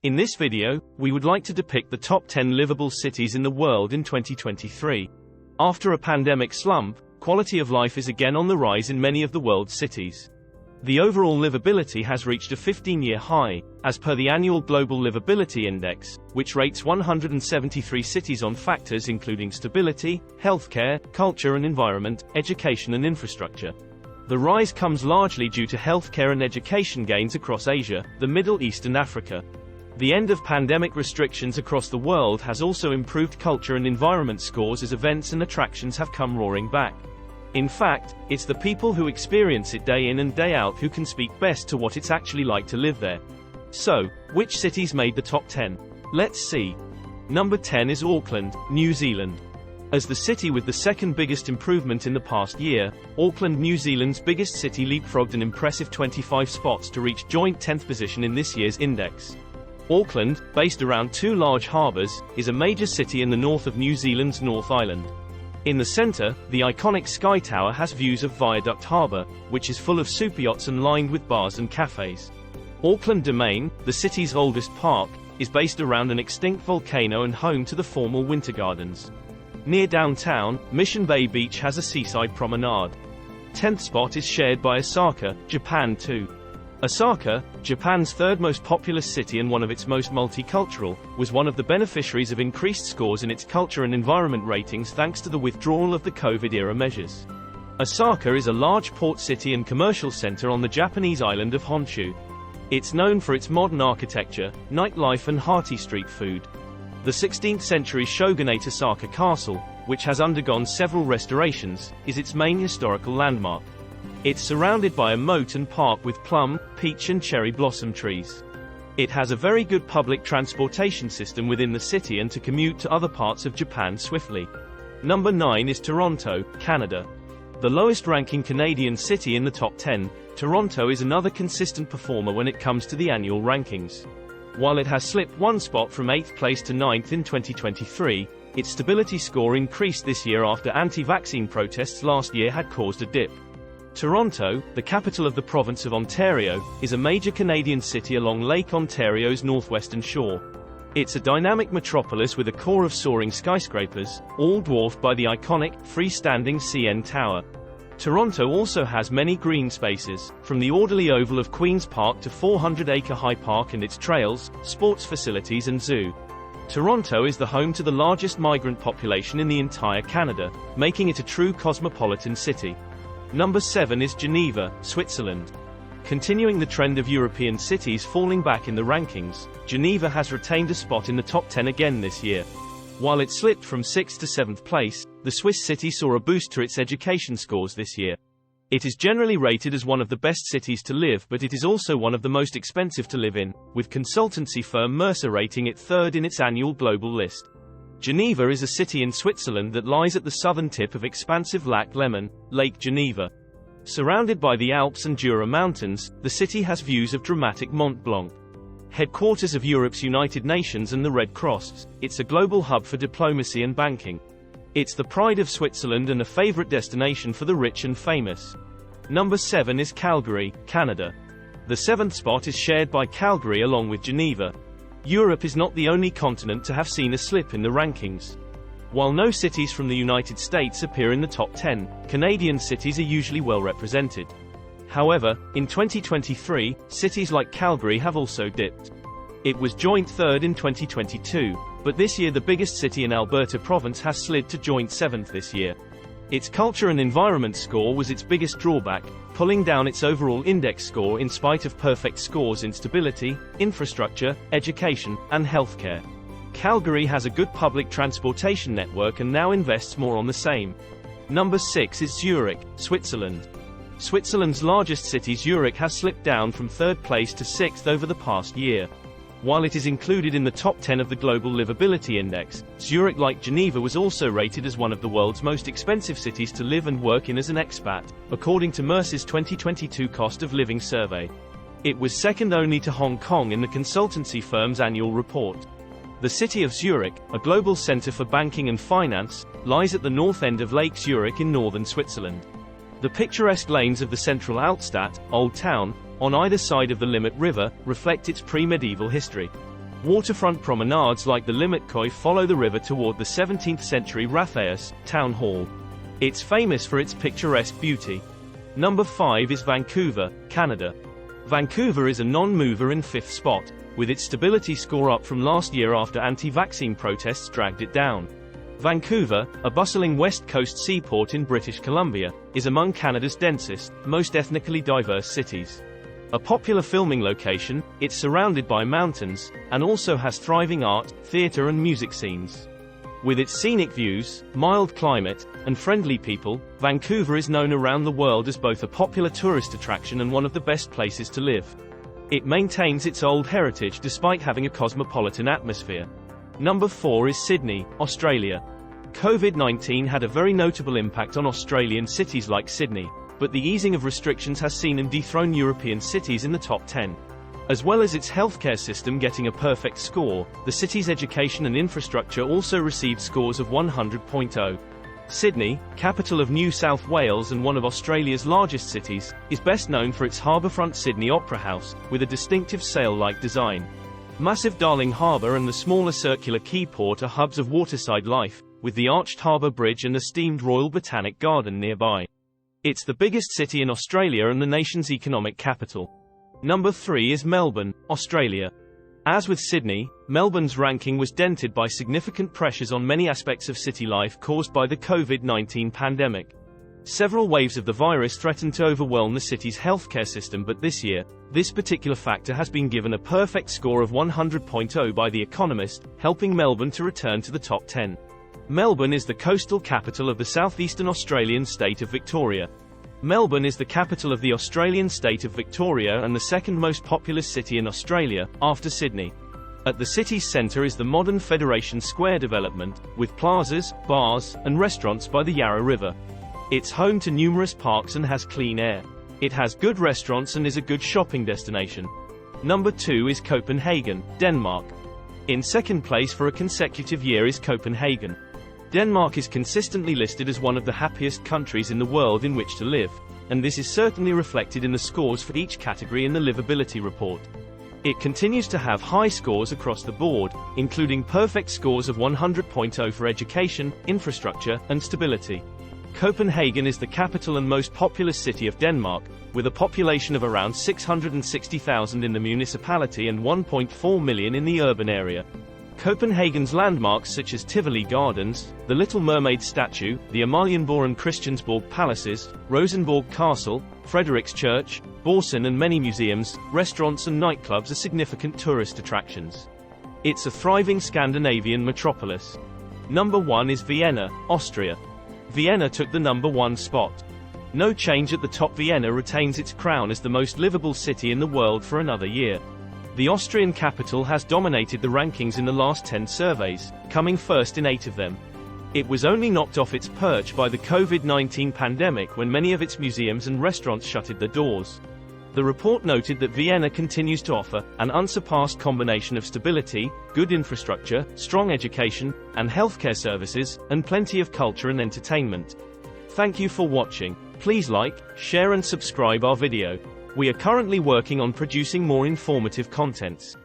In this video, we would like to depict the top 10 livable cities in the world in 2023. After a pandemic slump, quality of life is again on the rise in many of the world's cities. The overall livability has reached a 15-year high, as per the annual Global Livability Index, which rates 173 cities on factors including stability, healthcare, culture and environment, education and infrastructure. The rise comes largely due to healthcare and education gains across Asia, the Middle East and Africa. The end of pandemic restrictions across the world has also improved culture and environment scores as events and attractions have come roaring back. In fact, it's the people who experience it day in and day out who can speak best to what it's actually like to live there. So, which cities made the top 10? Let's see. Number 10 is Auckland, New Zealand. As the city with the second biggest improvement in the past year, Auckland, New Zealand's biggest city leapfrogged an impressive 25 spots to reach joint 10th position in this year's index. Auckland, based around two large harbours, is a major city in the north of New Zealand's North Island. In the centre, the iconic Sky Tower has views of Viaduct Harbour, which is full of superyachts and lined with bars and cafes. Auckland Domain, the city's oldest park, is based around an extinct volcano and home to the former Winter Gardens. Near downtown, Mission Bay Beach has a seaside promenade. 10th spot is shared by Osaka, Japan too. Osaka, Japan's third most populous city and one of its most multicultural, was one of the beneficiaries of increased scores in its culture and environment ratings thanks to the withdrawal of the COVID-era measures. Osaka is a large port city and commercial center on the Japanese island of Honshu. It's known for its modern architecture, nightlife and hearty street food. The 16th century shogunate Osaka Castle, which has undergone several restorations, is its main historical landmark. It's surrounded by a moat and park with plum, peach and cherry blossom trees. It has a very good public transportation system within the city and to commute to other parts of Japan swiftly. Number 9 is Toronto, Canada. The lowest-ranking Canadian city in the top 10, Toronto is another consistent performer when it comes to the annual rankings. While it has slipped one spot from 8th place to 9th in 2023, its stability score increased this year after anti-vaccine protests last year had caused a dip. Toronto, the capital of the province of Ontario, is a major Canadian city along Lake Ontario's northwestern shore. It's a dynamic metropolis with a core of soaring skyscrapers, all dwarfed by the iconic, freestanding CN Tower. Toronto also has many green spaces, from the orderly oval of Queen's Park to 400-acre High Park and its trails, sports facilities and zoo. Toronto is the home to the largest migrant population in the entire Canada, making it a true cosmopolitan city. Number 7 is Geneva, Switzerland. Continuing the trend of European cities falling back in the rankings, Geneva has retained a spot in the top 10 again this year. While it slipped from 6th to 7th place, the Swiss city saw a boost to its education scores this year. It is generally rated as one of the best cities to live, but it is also one of the most expensive to live in, with consultancy firm Mercer rating it third in its annual global list. Geneva is a city in Switzerland that lies at the southern tip of expansive Lac Léman, Lake Geneva. Surrounded by the Alps and Jura Mountains, the city has views of dramatic Mont Blanc. Headquarters of Europe's United Nations and the Red Cross, it's a global hub for diplomacy and banking. It's the pride of Switzerland and a favorite destination for the rich and famous. Number 7 is Calgary, Canada. The 7th spot is shared by Calgary along with Geneva. Europe is not the only continent to have seen a slip in the rankings. While no cities from the United States appear in the top 10, Canadian cities are usually well represented. However, in 2023, cities like Calgary have also dipped. It was joint third in 2022, but this year the biggest city in Alberta province has slid to joint 7th this year. Its culture and environment score was its biggest drawback, pulling down its overall index score in spite of perfect scores in stability, infrastructure, education, and healthcare. Calgary has a good public transportation network and now invests more on the same. Number 6 is Zurich, Switzerland. Switzerland's largest city Zurich has slipped down from 3rd place to 6th over the past year. While it is included in the top 10 of the Global Livability Index, Zurich, like Geneva, was also rated as one of the world's most expensive cities to live and work in as an expat, according to Mercer's 2022 Cost of Living Survey. It was second only to Hong Kong in the consultancy firm's annual report. The city of Zurich, a global center for banking and finance, lies at the north end of Lake Zurich in northern Switzerland. The picturesque lanes of the central Altstadt, Old Town, on either side of the Limmat River, reflect its pre-medieval history. Waterfront promenades like the Limit follow the river toward the 17th century Rathaeus town hall. It's famous for its picturesque beauty. Number 5 is Vancouver, Canada. Vancouver is a non-mover in 5th spot, with its stability score up from last year after anti-vaccine protests dragged it down. Vancouver, a bustling west coast seaport in British Columbia, is among Canada's densest, most ethnically diverse cities. A popular filming location, it's surrounded by mountains, and also has thriving art, theatre and music scenes. With its scenic views, mild climate, and friendly people, Vancouver is known around the world as both a popular tourist attraction and one of the best places to live. It maintains its old heritage despite having a cosmopolitan atmosphere. Number 4 is Sydney, Australia. COVID-19 had a very notable impact on Australian cities like Sydney, but the easing of restrictions has seen and dethroned European cities in the top 10. As well as its healthcare system getting a perfect score, the city's education and infrastructure also received scores of 100.0. Sydney, capital of New South Wales and one of Australia's largest cities, is best known for its harbourfront Sydney Opera House, with a distinctive sail-like design. Massive Darling Harbour and the smaller circular quay port are hubs of waterside life, with the arched harbour bridge and esteemed Royal Botanic Garden nearby. It's the biggest city in Australia and the nation's economic capital. Number 3 is Melbourne, Australia. As with Sydney, Melbourne's ranking was dented by significant pressures on many aspects of city life caused by the COVID-19 pandemic. Several waves of the virus threatened to overwhelm the city's healthcare system, but this year, this particular factor has been given a perfect score of 100.0 by The Economist, helping Melbourne to return to the top 10. Melbourne is the coastal capital of the southeastern Australian state of Victoria. Melbourne is the capital of the Australian state of Victoria and the second most populous city in Australia, after Sydney. At the city's centre is the modern Federation Square development, with plazas, bars, and restaurants by the Yarra River. It's home to numerous parks and has clean air. It has good restaurants and is a good shopping destination. Number 2 is Copenhagen, Denmark. In second place for a consecutive year is Copenhagen. Denmark is consistently listed as one of the happiest countries in the world in which to live, and this is certainly reflected in the scores for each category in the livability report. It continues to have high scores across the board, including perfect scores of 100.0 for education, infrastructure, and stability. Copenhagen is the capital and most populous city of Denmark, with a population of around 660,000 in the municipality and 1.4 million in the urban area. Copenhagen's landmarks such as Tivoli Gardens, the Little Mermaid statue, the Amalienborg and Christiansborg palaces, Rosenborg Castle, Frederiks Church, Borsen and many museums, restaurants and nightclubs are significant tourist attractions. It's a thriving Scandinavian metropolis. Number 1 is Vienna, Austria. Vienna took the number 1 spot. No change at the top. Vienna retains its crown as the most livable city in the world for another year. The Austrian capital has dominated the rankings in the last 10 surveys, coming first in 8 of them. It was only knocked off its perch by the COVID-19 pandemic when many of its museums and restaurants shuttered their doors. The report noted that Vienna continues to offer an unsurpassed combination of stability, good infrastructure, strong education, and healthcare services, and plenty of culture and entertainment. Thank you for watching. Please like, share and subscribe our video. We are currently working on producing more informative contents.